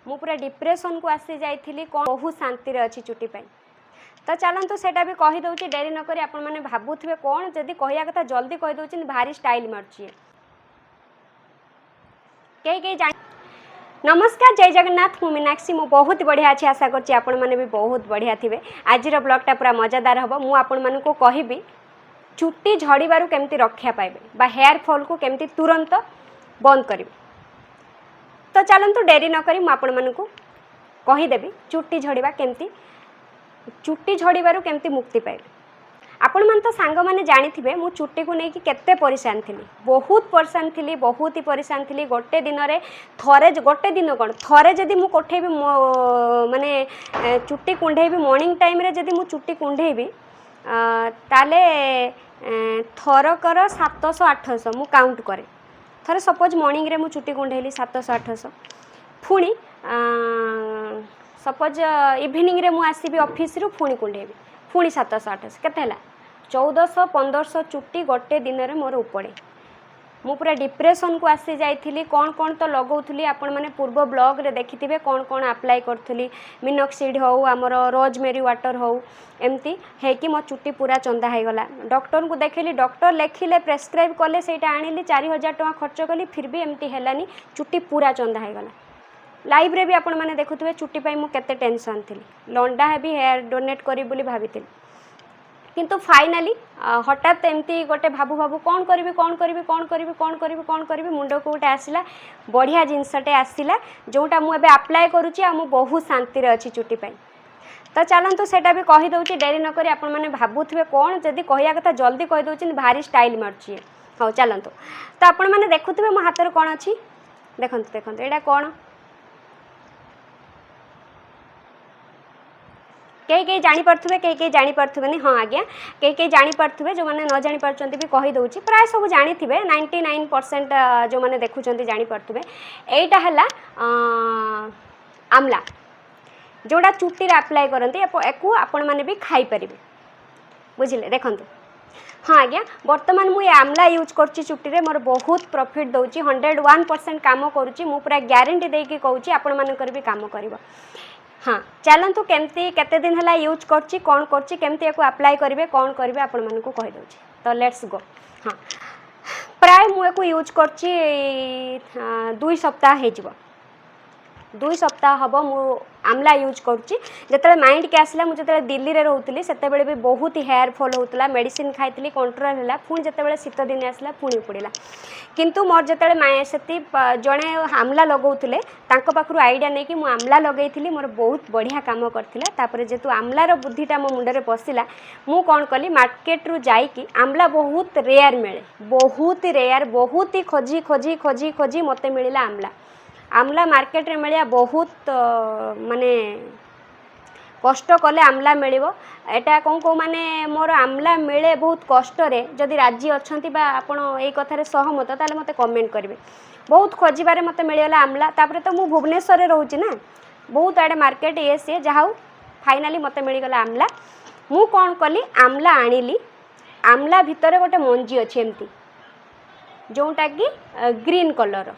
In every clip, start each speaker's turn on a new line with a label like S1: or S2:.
S1: मु पूरा डिप्रेशन को आसी जाइली कौन बहुत शांति अच्छी चुट्टी पाई। तो चलतु सेटा भी कहीदे डेरी नक आपण मैंने भावुवे कौन जदि कहया कथा जल्दी कहीदे भारी स्टाइल मार्ची कई जान। नमस्कार जय जगन्नाथ मु मीनाक्षी मु बहुत बढ़िया अच्छी आशा करछि आपण माने भी बहुत बढ़िया थिबे। आज ब्लॉगटा पूरा मजादार हम मु आपण मानकु कहबी चुट्टी झड़बारु केमती रक्षा पाइबे बा हेयर फॉल को केमती तुरंत बंद करिवे। तो चलतु डेरी न करी मु आपण मानकु कहीदेवी चुट्टी झड़वा केमती चुट्टी झड़बारु केमती मुक्ति पाइबे। आपण मान तो सांग माने जानिथिबे मु चुट्टी को लेकिन केते परेशान थिली, बहुत परेशान थिली, बहुत ही परेशान थिली। गोटे दिन रे थरे गोटे दिन कोन थरे जदी मु कोठेबी माने चुट्टी कुंढेबी मॉर्निंग टाइम रे जदी मु चुट्टी कुंढेबी ताले थरकर 700-800 मु काउंट करे। थरे सपोज मॉर्निंग रे मु चुट्टी कुंढेली 700-800 पुणी सपोज इवनिंग रे मु आसीबी ऑफिस रु पुणी कुंढेबी पुणी 700-800 केते हला 1400-1500 चुट्टी गोटे दिन रे मोर उपड़े। मु पूरा डिप्रेशन को आसी जाइली कौन कौन तो लगौली आपण मैंने पूर्व ब्लॉग रे देखिथिबे कौन कौन अप्लाई करथुली मिनॉक्सिड हो आमर रोजमेरी वाटर हो एमती है कि मो चुट्टी पूरा चंदा हो गला। डॉक्टर को देखली डॉक्टर लेखिले प्रेस्क्राइब कले सेटा आनिली 4000 टका खर्च कली फिर भी एमती हेलानी चुट्टी पूरा चंदा हो गला। लाइव रे भी आपण मैंने देखुथिबे चुट्टी पाई मु केते टेंशन थिली लंडा है भी हेयर डोनेट करी बोली भाबिथिली किंतु फाइनाली हठात एमती गोटे भाबू भाबू कौन करी कौन करी कौन करी कौन करी कौन करी मुंड को गोटे आसला बढ़िया जिनसटे आसला जोटा मुझे अप्लाई करुच्ची आ बहुत शांति अच्छी चुट्टी पाई। तो चलतु सेटा भी कहीदे डेरी नक आपण मैंने भावुवे कौन जदि कहया कथा जल्दी कहीदे भारी स्टाइल मार्ची। हाँ चलतु तो आपण मैंने देखुवे मो हाथ कौन अच्छी देखते देखते यहाँ कौन कई जानीपे कई जानीपे नहीं। हाँ आज्ञा कई जानीपे जो मैंने न जानीपार्टी भी कहीदे प्राय सब जानी 99% जो मैंने देखुं जानीपे यहीटा है आमला जोड़ा चुट्टी अप्लाई करती आपण मैंने भी खाईपर बुझे देखु। हाँ आज्ञा बर्तमान मुझे आमला यूज करची चुट्टी रे मोर बहुत प्रॉफिट दौची 101% काम करुच्ची मु पूरा ग्यारंटी देकी कहूँ आपण मानकर भी काम करिवो। हाँ चलतु केमती केते दिन है यूज करची कौन करची केमती याको अप्लाई करेंगे कौन करेंगे आपण मानकु कहि दउची। तो लेट्स गो। हाँ प्राय मुझे यूज करची 2 सप्ताह हेजिबो 2 सप्ताह हम मु आमला यूज करुच्ची। जिते माइंड के आसला मुझे दिल्ली रे रोली से भी बहुत ही हेयर फॉल होता मेडिसिन खाई कंट्रोल है पुणी जिते शीत दिन आसला पुणी उपड़ा किंतु मोर जिते से जड़े आमला लगौले पाखु आइडिया नहीं कि मुझे आमला लगेली मोर बहुत बढ़िया काम करता जेतु आमलार बुद्धिटा मो मुंडे पशिला मु कौन कली मार्केट रू जाइकी आमला बहुत रेयर मिले बहुत रेयर बहुत ही खोजी खोजी खोजी खोजी मत मिलला आमला आमला मार्केट रे मिलिया बहुत माने कष्ट कले आमला मिलिबो। एटा कौन कौ माने मोर आमला मिले बहुत कष्ट रे जदि राजी अछंती बा आपण एई कथा रे सहमत ताले मते कमेंट करिवे। बहुत खोजिबारे मते मिलियला आमला तापरे तो मु भुवनेश्वर रे रहउची ना बहुत आडे मार्केट ये सी जाऊ फाइनाली मते मिलिगला आमला। मु कौन कली आमला आनिली आमला भितरे गोटे मंजी अछि एमती जोटा कि ग्रीन कलर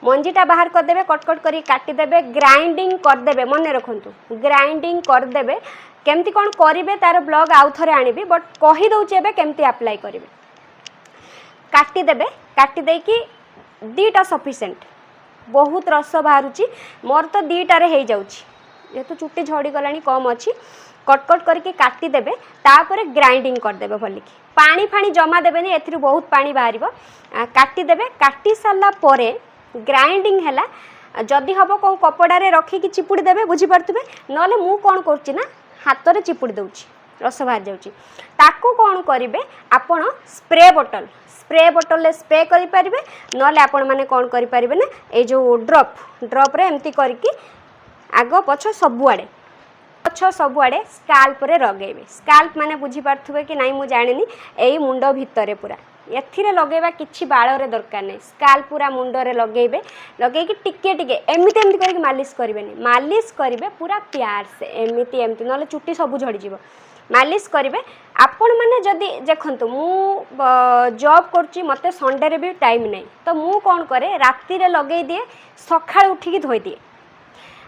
S1: मंजीटा बाहर करदे कटकट कर काटिदेवे ग्राइंडिंग करदे मन रखु ग्राइंडिंग करदे केमती कौन करेंगे तार ब्लॉग आउ थे आनिबी बट कहीदे केमती अप्लाई करेंगे काटिदेवे काटिदेकी 2टा सफिशिएंट बहुत रस बाहरुची मोर तो 2टारे हो जाऊँगी जेहेतु चुट्टी झड़ी गला कम अच्छी कटकट करके काटिदेवे तापर ग्राइंडिंग करदे भलिकी पानी फाणी जमा देवेनि ए बहुत पानी बाहर काटिदेवे काटी सारा पर ग्राइंडिंग है जदि हम कौ कपड़े रखिकी चिपुड़ी देवे बुझीपे ना मु कौन करची ना हाथ में चिपुड़ी दूची रस बाहर जाऊँगी ताकू कौन करेंगे आपण स्प्रे बोतल स्प्रे करें ना आपण मैंने कौन करेंगे ना ये जो ड्रप रे एमती करके आग पछ सबुआड़े सबुआड़े स्काल्प रे लगेबे। स्काल्प माने बुझीपे कि नाई मुझे जानी यही मुंड भितर पूरा एथिरे लगेबा किछि बाଳରେ दरकार नहीं स्काल्प पूरा मुंडरे लगेबे लगेकी टिके टिके एमिति एमिति करके मालिश करेंगे मालिश करेंगे पूरा प्यार से एमिति एमिति ना चुट्टी सब झड़ी जीव मालिश करेंगे आपण मैंने जदि देखु मु जॉब करुच्ची मत संडे रे भी टाइम नहीं तो मु कौन करे राति रे लगे दिए सकाळ उठिकी धोई दिए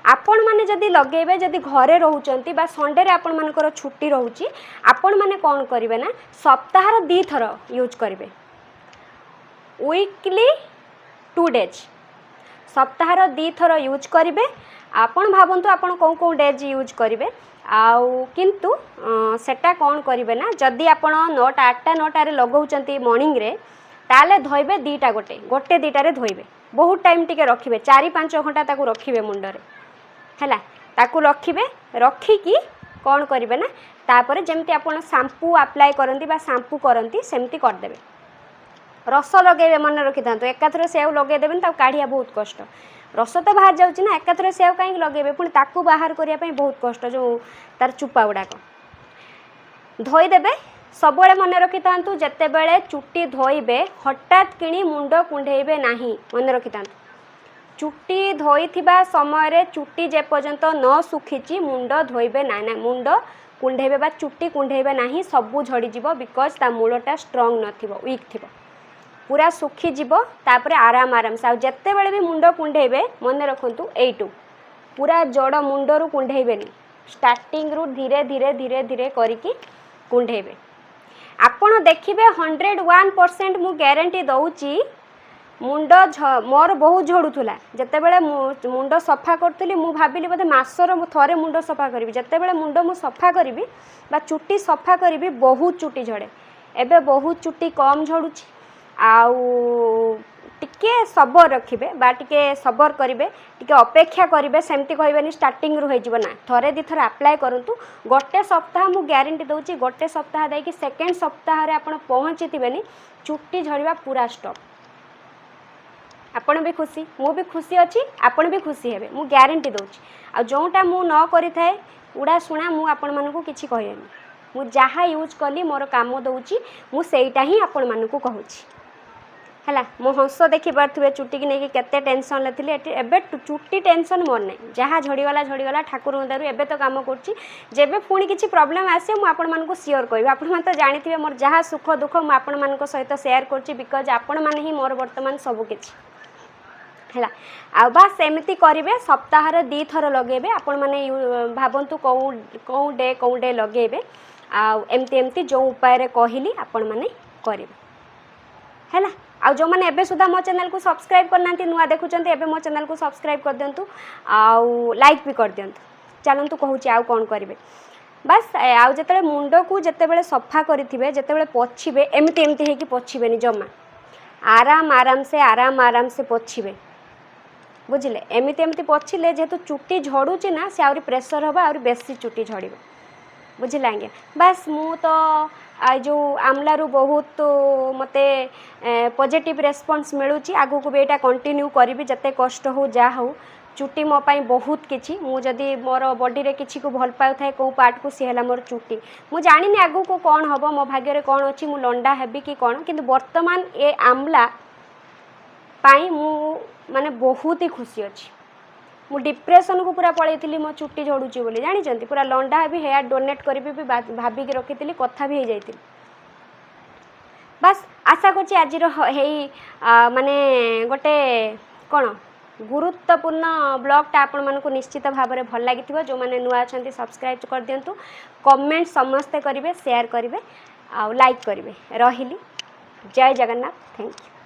S1: आपण माने जदि लगेबे जदि घरे रहउचंती बा संडे रे आपण मानकर छुट्टी रहउची आपण माने कोन करिवे ना सप्ताह रो 2 थर यूज करिवे वीकली 2 डेज सप्ताह रो 2 थर यूज करिवे आपण भाबंतु आपण कोन कोन डेज यूज करिवे आउ किंतु सेटा कोन करिवे ना जदि आपण 9टा 8टा 9टा रे लगौचंती मॉर्निंग रे ताले धोइबे 2टा गोटे 2टा रे धोइबे बहुत टाइम टिके रखिबे 4-5 घंटा ताकू रखिबे मुंडरे हैला ताकू रखिबे रखिकी कोन करिवे ना तापर जेमति आपण शैम्पू अप्लाई करंती बा शैम्पू करंती सेमति कर देबे रस लगेबे मन रखि थांतो एकाथरे सेव लगे देबेन ता काढिया बहुत कष्ट रस तो बाहर जाउची ना एकाथरे सेव काई लगेबे पुनी ताकू बाहर करिया पई बहुत कष्ट जो तार चुपा गुडाक धोई देबे सबले मन रखि थांतु जत्ते बेले चुट्टी धोइबे हठात किणी मुंड कुंढेइबे नाही मन रखि थांतु चुट्टी धोइथिबा समय रे चुट्टी जे पर्यंत न सुखिची मुंड धोइबे ना ना मुंड कुंढेइबे बा चुट्टी कुंढेइबे नाही सबु झड़ी जिवो बिकॉज ता मूलटा स्ट्रांग नथिबो वीक थिबो पूरा सुखी जीवो तापरे आराम आराम से जत्ते बेले भी मुंड कुंढेइबे मन रखंतु एइटू पूरा जड़ मुंडरू कुंढेइबेनी स्टार्टिंग रु धीरे धीरे धीरे धीरे करिकी कुंढेइबे आपण देखिबे 101% मु गारंटी दउची मुंड मोर बहुत झड़ुला जत्ते बेले मुंड सफा करतली मु भाबिली बोधे मासर थरे मुंड सफा करी जत्ते बेले मुंड मु सफा करी बा चुट्टी सफा करी बहुत चुट्टी झड़े एबे बहुत चुट्टी कम झड़ुची आउ टिके सबर रखिबे बा टिके सबर करिवे टिके अपेक्षा करिवे सेमति कहबेनी स्टार्टिंग रु होई जीवना थरे दी थर अप्लाई करंतु गोटे सप्ताह मु गारंटी दउची गोटे सप्ताह दे कि सेकंड सप्ताह रे आपण पहुंचीतिबेनी चुट्टी झड़िबा पूरा स्टॉप आपण भी खुशी मु भी खुशी अछि आपण भी खुशी हेबे मु गारंटी दउची आ जोटा मु न करि थाए उडा सुना मु आपण मानकु किछि कहयनी मु जहा यूज कली मोर काम दउची मु सेइटा ही आपण मानकु कहूची हैला मो हंस देखि पारथुबे चुट्टी की नेकी केते टेंशन लेथिले एबे चुट्टी टेंशन मोर नै जहा झड़ीगला ठाकुर दारु एबे तो काम करची जेबे पुणी किछि प्रॉब्लम आसे मु आपण मानकु शेयर करबी आपण मन तो जानिथिबे मोर जहा सुख दुख मु आपण मानक सहित शेयर करची बिकॉज आपण मान ही मोर वर्तमान सब किछि हैला आ बस एमती करिवे सप्ताह रे 2 थर लगेबे आपण माने भाबंतु को डे लगेबे आ एमती जो उपाय रे कहिली आपण माने करिवे हैला आ जो मैंने एबे सुधा मो चैनल को सब्सक्राइब करना नुआ देखुंटे एबे मो चैनल को सब्सक्राइब कर दिंतु आउ लाइक भी कर दिंतु चलतु कहूँ आउ कौन करेंगे बस आउ जिते मुंड को जिते सफा करेंगे जिते पोछे एमती एमती होगी पोछे जमा आराम से पोछे बुझे एमती एमती पोछिले जेहेतु चुट्टी झड़ुची ना से आहरी प्रेसर हम आहरी बेसी चुट्टी झड़ बुझे आज्ञा बस मु तो जो आमलारू बहुत मते पॉजिटिव रेस्पॉन्स मिलूची आगु को भी एटा कंटिन्यू करी जते कष्ट हो जा हो चुट्टी मो पाई बहुत किछि मु जदी मोर बॉडी रे किछि को भल पाउ थाए को पार्ट को सिहला मोर चुट्टी मु जानि नि आगु को कोन हबो मो भाग्य रे कोन अछि मु लंडा हेबी कि कोन किंतु वर्तमान ए आमला पाई मु माने बहुत ही खुशी अछि मु डिप्रेशन को पूरा पळैतिली मो चुट्टी झड़ुची बोली जानिचंती पूरा लंडा भी हेयर डोनेट करी भी भाबी के रखितिली कथा भी हो जाइतिली बस आशा करछि आज हेई माने गोटे कोन गुरुत्वपूर्ण ब्लॉगटा आपण मानकु निश्चित भाव में भल लगी जो मैंने नुआ अच्छा सब्सक्राइब कर दिंतु कमेंट समस्ते करेंगे शेयर करेंगे आउ लाइक करेंगे रही जय जगन्नाथ थैंक यू।